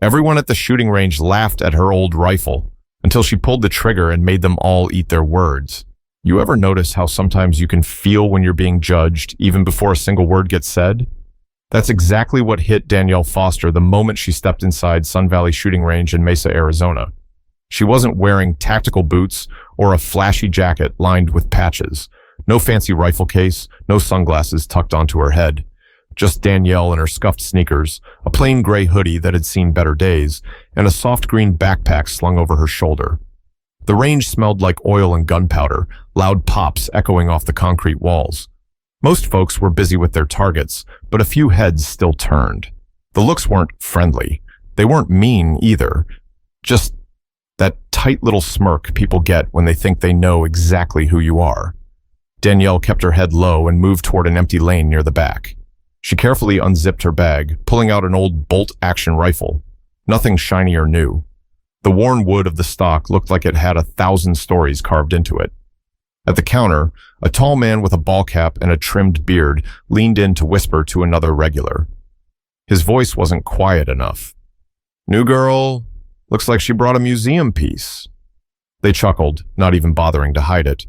Everyone at the shooting range laughed at her old rifle until she pulled the trigger and made them all eat their words. You ever notice how sometimes you can feel when you're being judged even before a single word gets said? That's exactly what hit Danielle Foster the moment she stepped inside Sun Valley Shooting Range in Mesa, Arizona. She wasn't wearing tactical boots or a flashy jacket lined with patches. No fancy rifle case, no sunglasses tucked onto her head. Just Danielle in her scuffed sneakers, a plain gray hoodie that had seen better days, and a soft green backpack slung over her shoulder. The range smelled like oil and gunpowder, loud pops echoing off the concrete walls. Most folks were busy with their targets, but a few heads still turned. The looks weren't friendly. They weren't mean either. Just that tight little smirk people get when they think they know exactly who you are. Danielle kept her head low and moved toward an empty lane near the back. She carefully unzipped her bag, pulling out an old bolt-action rifle. Nothing shiny or new. The worn wood of the stock looked like it had 1,000 stories carved into it. At the counter, a tall man with a ball cap and a trimmed beard leaned in to whisper to another regular. His voice wasn't quiet enough. "New girl, looks like she brought a museum piece." They chuckled, not even bothering to hide it.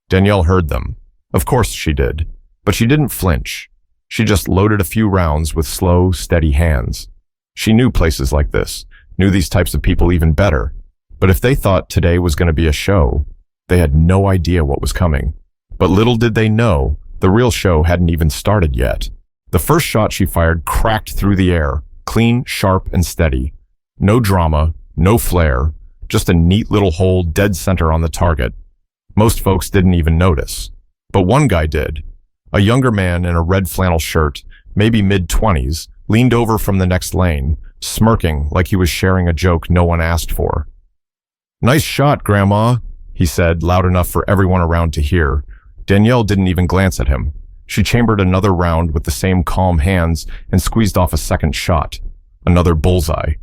Danielle heard them. Of course she did. But she didn't flinch. She just loaded a few rounds with slow, steady hands. She knew places like this, knew these types of people even better. But if they thought today was going to be a show, they had no idea what was coming. But little did they know, the real show hadn't even started yet. The first shot she fired cracked through the air, clean, sharp, and steady. No drama, no flair, just a neat little hole dead center on the target. Most folks didn't even notice. But one guy did. A younger man in a red flannel shirt, maybe mid-20s, leaned over from the next lane, smirking like he was sharing a joke no one asked for. "Nice shot, Grandma," he said, loud enough for everyone around to hear. Danielle didn't even glance at him. She chambered another round with the same calm hands and squeezed off a second shot. Another bullseye.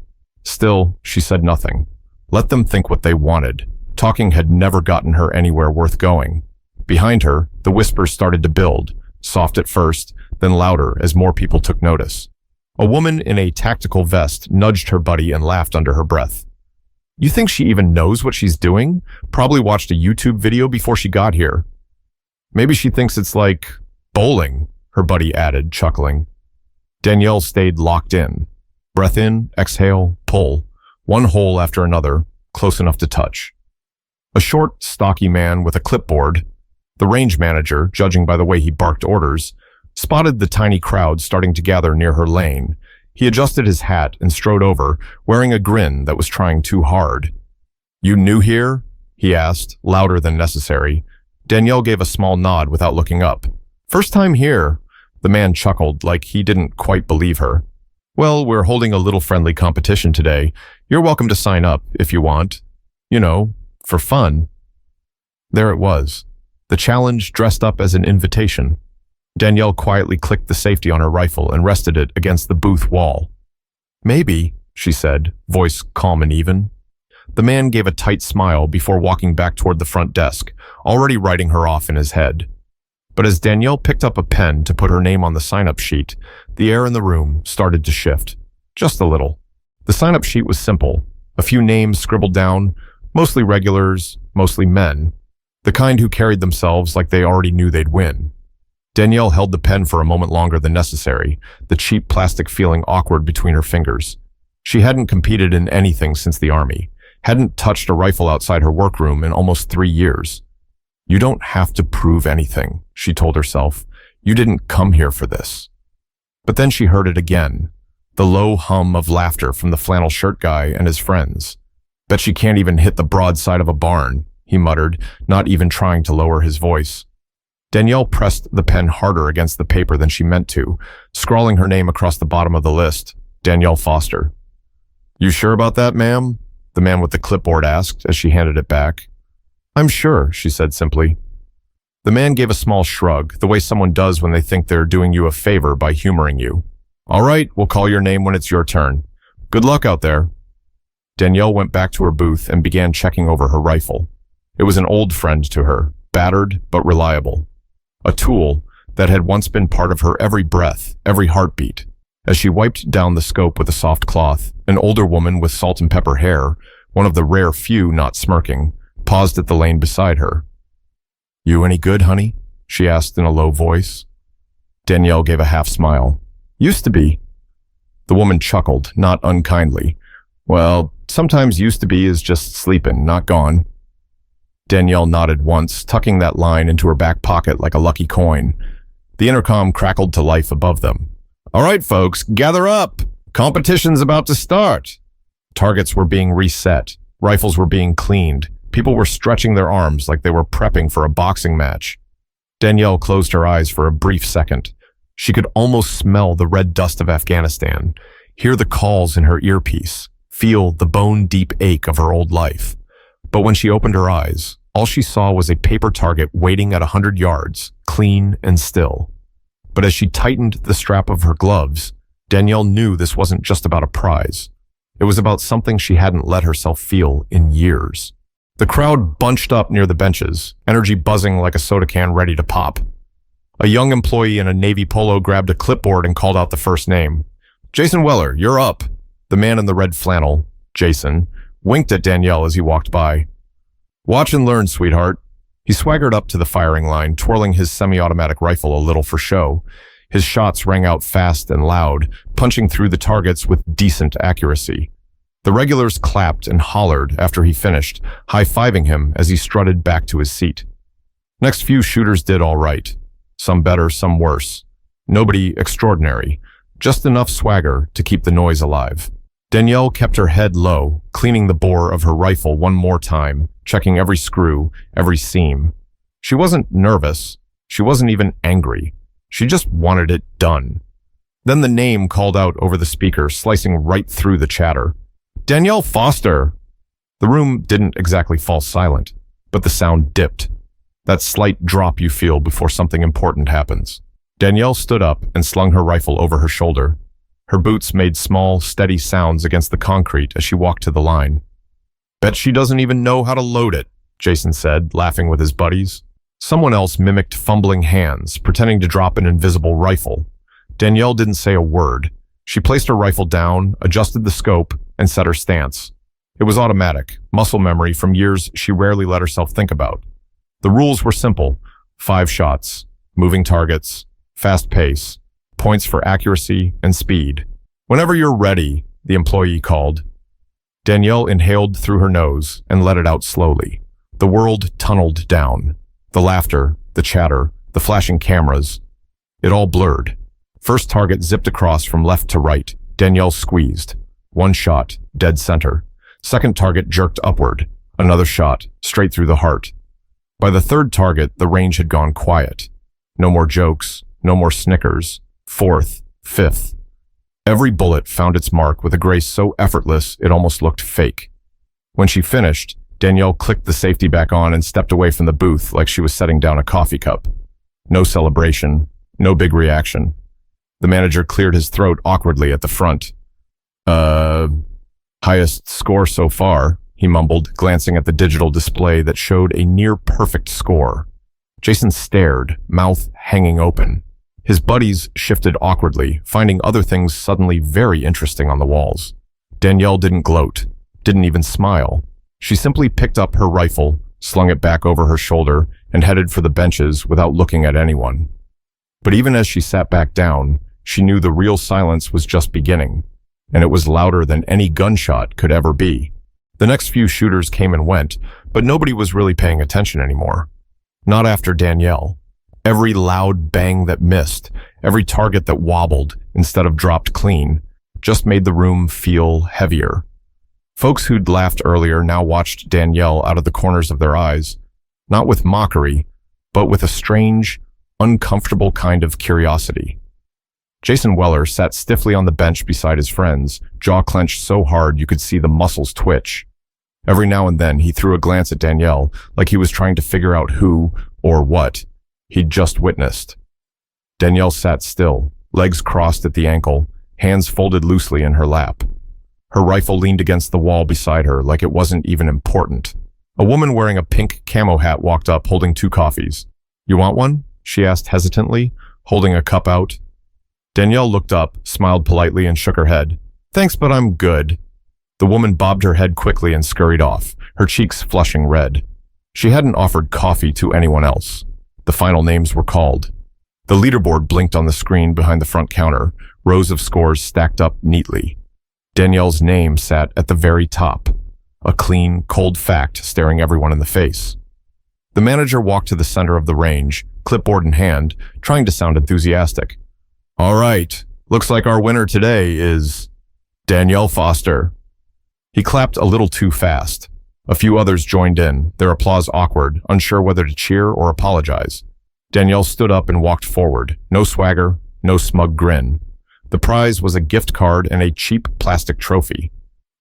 Still, she said nothing. Let them think what they wanted. Talking had never gotten her anywhere worth going. Behind her, the whispers started to build, soft at first, then louder as more people took notice. A woman in a tactical vest nudged her buddy and laughed under her breath. "You think she even knows what she's doing? Probably watched a YouTube video before she got here." "Maybe she thinks it's like bowling," her buddy added, chuckling. Danielle stayed locked in. Breath in, exhale, pull. One hole after another, close enough to touch. A short, stocky man with a clipboard, the range manager, judging by the way he barked orders, spotted the tiny crowd starting to gather near her lane. He adjusted his hat and strode over, wearing a grin that was trying too hard. "You new here?" he asked, louder than necessary. Danielle gave a small nod without looking up. "First time here." The man chuckled like he didn't quite believe her. "Well, we're holding a little friendly competition today. You're welcome to sign up if you want. You know, for fun." There it was. The challenge dressed up as an invitation. Danielle quietly clicked the safety on her rifle and rested it against the booth wall. "Maybe," she said, voice calm and even. The man gave a tight smile before walking back toward the front desk, already writing her off in his head. But as Danielle picked up a pen to put her name on the sign-up sheet, the air in the room started to shift. Just a little. The sign-up sheet was simple. A few names scribbled down, mostly regulars, mostly men. The kind who carried themselves like they already knew they'd win. Danielle held the pen for a moment longer than necessary, the cheap plastic feeling awkward between her fingers. She hadn't competed in anything since the army, hadn't touched a rifle outside her workroom in almost 3 years. "You don't have to prove anything," she told herself. "You didn't come here for this." But then she heard it again, the low hum of laughter from the flannel shirt guy and his friends. "Bet she can't even hit the broadside of a barn," he muttered, not even trying to lower his voice. Danielle pressed the pen harder against the paper than she meant to, scrawling her name across the bottom of the list, Danielle Foster. "You sure about that, ma'am?" the man with the clipboard asked as she handed it back. "I'm sure," she said simply. The man gave a small shrug, the way someone does when they think they're doing you a favor by humoring you. "All right, we'll call your name when it's your turn. Good luck out there." Danielle went back to her booth and began checking over her rifle. It was an old friend to her, battered but reliable. A tool that had once been part of her every breath, every heartbeat. As she wiped down the scope with a soft cloth, an older woman with salt and pepper hair, one of the rare few not smirking, paused at the lane beside her. "You any good, honey?" she asked in a low voice. Danielle gave a half smile. "Used to be." The woman chuckled, not unkindly. "Well, sometimes used to be is just sleeping, not gone." Danielle nodded once, tucking that line into her back pocket like a lucky coin. The intercom crackled to life above them. "All right, folks, gather up. Competition's about to start." Targets were being reset. Rifles were being cleaned. People were stretching their arms like they were prepping for a boxing match. Danielle closed her eyes for a brief second. She could almost smell the red dust of Afghanistan, hear the calls in her earpiece, feel the bone-deep ache of her old life. But when she opened her eyes, all she saw was a paper target waiting at 100 yards, clean and still. But as she tightened the strap of her gloves, Danielle knew this wasn't just about a prize. It was about something she hadn't let herself feel in years. The crowd bunched up near the benches, energy buzzing like a soda can ready to pop. A young employee in a navy polo grabbed a clipboard and called out the first name. "Jason Weller, you're up." The man in the red flannel, Jason, winked at Danielle as he walked by. "Watch and learn, sweetheart." He swaggered up to the firing line, twirling his semi-automatic rifle a little for show. His shots rang out fast and loud, punching through the targets with decent accuracy. The regulars clapped and hollered after he finished, high-fiving him as he strutted back to his seat. Next few shooters did all right. Some better, some worse. Nobody extraordinary, just enough swagger to keep the noise alive. Danielle kept her head low, cleaning the bore of her rifle one more time, checking every screw, every seam. She wasn't nervous. She wasn't even angry. She just wanted it done. Then the name called out over the speaker, slicing right through the chatter. "Danielle Foster!" The room didn't exactly fall silent, but the sound dipped. That slight drop you feel before something important happens. Danielle stood up and slung her rifle over her shoulder. Her boots made small, steady sounds against the concrete as she walked to the line. "Bet she doesn't even know how to load it," Jason said, laughing with his buddies. Someone else mimicked fumbling hands, pretending to drop an invisible rifle. Danielle didn't say a word. She placed her rifle down, adjusted the scope, and set her stance. It was automatic, muscle memory from years she rarely let herself think about. The rules were simple: 5 shots, moving targets, fast pace, points for accuracy and speed. "Whenever you're ready," the employee called. Danielle inhaled through her nose and let it out slowly. The world tunneled down. The laughter, the chatter, the flashing cameras. It all blurred. First target zipped across from left to right. Danielle squeezed. 1 shot, dead center. Second target jerked upward. Another shot, straight through the heart. By the third target, the range had gone quiet. No more jokes, no more snickers. Fourth, fifth. Every bullet found its mark with a grace so effortless it almost looked fake. When she finished, Danielle clicked the safety back on and stepped away from the booth like she was setting down a coffee cup. No celebration, no big reaction. The manager cleared his throat awkwardly at the front. Highest score so far," he mumbled, glancing at the digital display that showed a near-perfect score. Jason stared, mouth hanging open. His buddies shifted awkwardly, finding other things suddenly very interesting on the walls. Danielle didn't gloat, didn't even smile. She simply picked up her rifle, slung it back over her shoulder, and headed for the benches without looking at anyone. But even as she sat back down, she knew the real silence was just beginning, and it was louder than any gunshot could ever be. The next few shooters came and went, but nobody was really paying attention anymore. Not after Danielle. Every loud bang that missed, every target that wobbled instead of dropped clean, just made the room feel heavier. Folks who'd laughed earlier now watched Danielle out of the corners of their eyes, not with mockery, but with a strange, uncomfortable kind of curiosity. Jason Weller sat stiffly on the bench beside his friends, jaw clenched so hard you could see the muscles twitch. Every now and then he threw a glance at Danielle, like he was trying to figure out who, or what, he'd just witnessed. Danielle sat still, legs crossed at the ankle, hands folded loosely in her lap. Her rifle leaned against the wall beside her like it wasn't even important. A woman wearing a pink camo hat walked up holding 2 coffees. "You want one?" she asked hesitantly, holding a cup out. Danielle looked up, smiled politely, and shook her head. Thanks, but I'm good. The woman bobbed her head quickly and scurried off, her cheeks flushing red. She hadn't offered coffee to anyone else. The final names were called. The leaderboard blinked on the screen behind the front counter, rows of scores stacked up neatly. Danielle's name sat at the very top, a clean, cold fact staring everyone in the face. The manager walked to the center of the range, clipboard in hand, trying to sound enthusiastic. All right, looks like our winner today is Danielle Foster. He clapped a little too fast. A few others joined in, their applause awkward, unsure whether to cheer or apologize. Danielle stood up and walked forward, no swagger, no smug grin. The prize was a gift card and a cheap plastic trophy.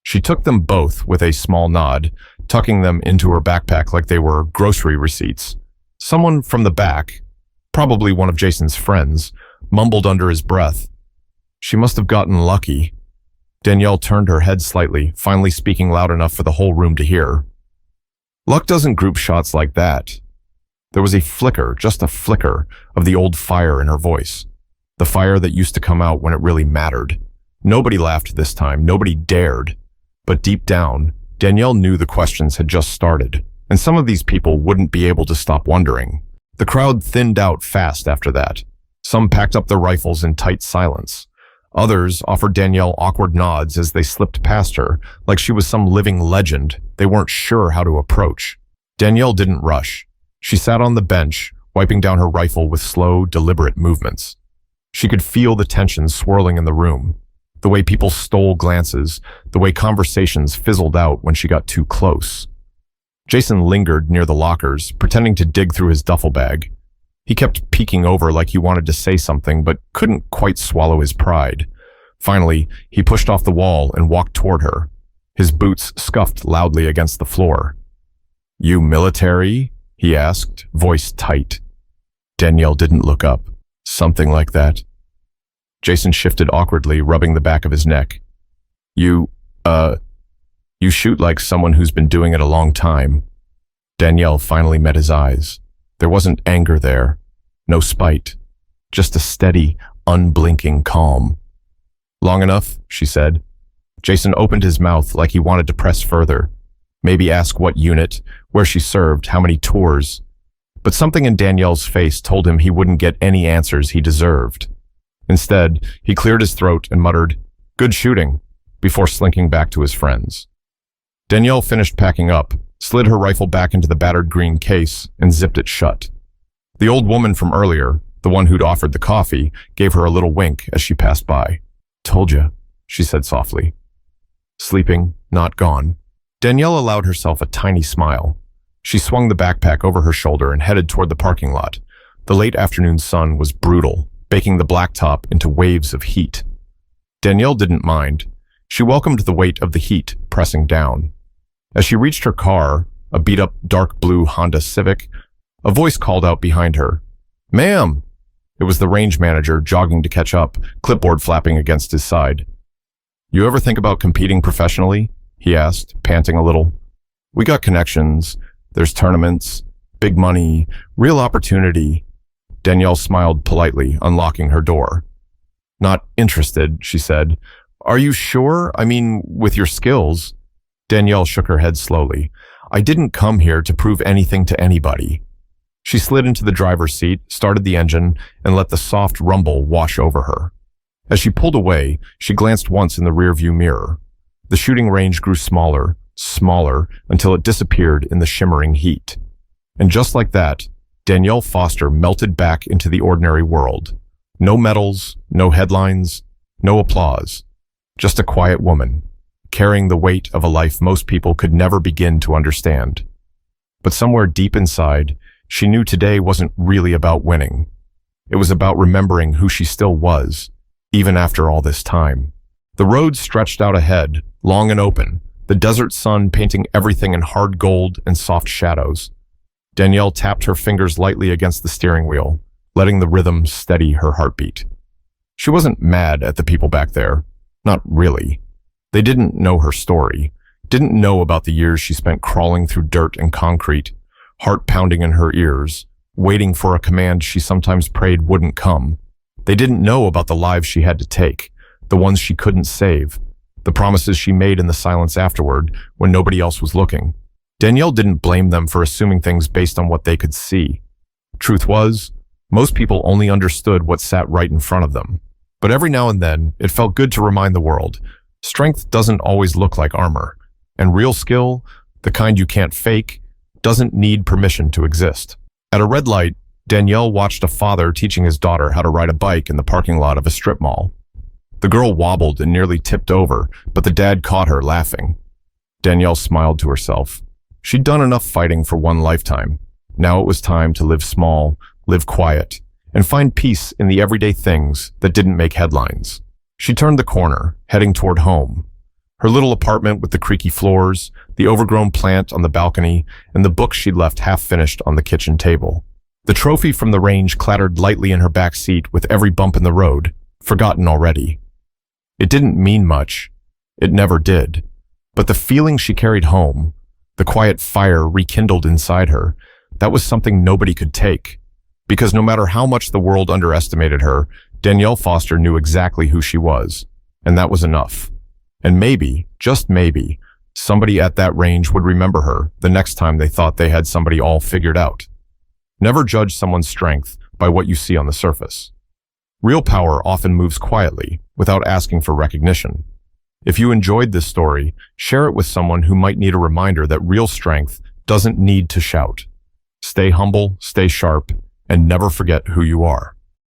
She took them both with a small nod, tucking them into her backpack like they were grocery receipts. Someone from the back, probably one of Jason's friends, mumbled under his breath. She must have gotten lucky. Danielle turned her head slightly, finally speaking loud enough for the whole room to hear. Luck doesn't group shots like that. There was a flicker, just a flicker, of the old fire in her voice. The fire that used to come out when it really mattered. Nobody laughed this time, nobody dared. But deep down, Danielle knew the questions had just started, and some of these people wouldn't be able to stop wondering. The crowd thinned out fast after that. Some packed up their rifles in tight silence. Others offered Danielle awkward nods as they slipped past her, like she was some living legend they weren't sure how to approach. Danielle didn't rush. She sat on the bench, wiping down her rifle with slow, deliberate movements. She could feel the tension swirling in the room, the way people stole glances, the way conversations fizzled out when she got too close. Jason lingered near the lockers, pretending to dig through his duffel bag. He kept peeking over like he wanted to say something, but couldn't quite swallow his pride. Finally, he pushed off the wall and walked toward her. His boots scuffed loudly against the floor. "You military?" he asked, voice tight. Danielle didn't look up. "Something like that." Jason shifted awkwardly, rubbing the back of his neck. You shoot like someone who's been doing it a long time." Danielle finally met his eyes. There wasn't anger there, no spite, just a steady, unblinking calm. "Long enough," she said. Jason opened his mouth like he wanted to press further, maybe ask what unit, where she served, how many tours. But something in Danielle's face told him he wouldn't get any answers he deserved. Instead, he cleared his throat and muttered, "Good shooting," before slinking back to his friends. Danielle finished packing up, slid her rifle back into the battered green case, and zipped it shut. The old woman from earlier, the one who'd offered the coffee, gave her a little wink as she passed by. "Told ya," she said softly. Sleeping, not gone. Danielle allowed herself a tiny smile. She swung the backpack over her shoulder and headed toward the parking lot. The late afternoon sun was brutal, baking the blacktop into waves of heat. Danielle didn't mind. She welcomed the weight of the heat pressing down. As she reached her car, a beat-up dark blue Honda Civic, a voice called out behind her. "Ma'am!" It was the range manager jogging to catch up, clipboard flapping against his side. "You ever think about competing professionally?" he asked, panting a little. "We got connections. There's tournaments, big money, real opportunity." Danielle smiled politely, unlocking her door. "Not interested," she said. "Are you sure? I mean, with your skills." Danielle shook her head slowly. "I didn't come here to prove anything to anybody." She slid into the driver's seat, started the engine, and let the soft rumble wash over her. As she pulled away, she glanced once in the rearview mirror. The shooting range grew smaller, smaller, until it disappeared in the shimmering heat. And just like that, Danielle Foster melted back into the ordinary world. No medals, no headlines, no applause. Just a quiet woman, carrying the weight of a life most people could never begin to understand. But somewhere deep inside, she knew today wasn't really about winning. It was about remembering who she still was, even after all this time. The road stretched out ahead, long and open, the desert sun painting everything in hard gold and soft shadows. Danielle tapped her fingers lightly against the steering wheel, letting the rhythm steady her heartbeat. She wasn't mad at the people back there. Not really. They didn't know her story, didn't know about the years she spent crawling through dirt and concrete, heart pounding in her ears, waiting for a command she sometimes prayed wouldn't come. They didn't know about the lives she had to take, the ones she couldn't save, the promises she made in the silence afterward when nobody else was looking. Danielle didn't blame them for assuming things based on what they could see. Truth was, most people only understood what sat right in front of them. But every now and then, it felt good to remind the world, strength doesn't always look like armor, and real skill, the kind you can't fake, doesn't need permission to exist. At a red light, Danielle watched a father teaching his daughter how to ride a bike in the parking lot of a strip mall. The girl wobbled and nearly tipped over, but the dad caught her laughing. Danielle smiled to herself. She'd done enough fighting for one lifetime. Now it was time to live small, live quiet, and find peace in the everyday things that didn't make headlines. She turned the corner, heading toward home. Her little apartment with the creaky floors, the overgrown plant on the balcony, and the books she'd left half-finished on the kitchen table. The trophy from the range clattered lightly in her back seat with every bump in the road, forgotten already. It didn't mean much. It never did. But the feeling she carried home, the quiet fire rekindled inside her, that was something nobody could take. Because no matter how much the world underestimated her, Danielle Foster knew exactly who she was. And that was enough. And maybe, just maybe, somebody at that range would remember her the next time they thought they had somebody all figured out. Never judge someone's strength by what you see on the surface. Real power often moves quietly, without asking for recognition. If you enjoyed this story, share it with someone who might need a reminder that real strength doesn't need to shout. Stay humble, stay sharp, and never forget who you are.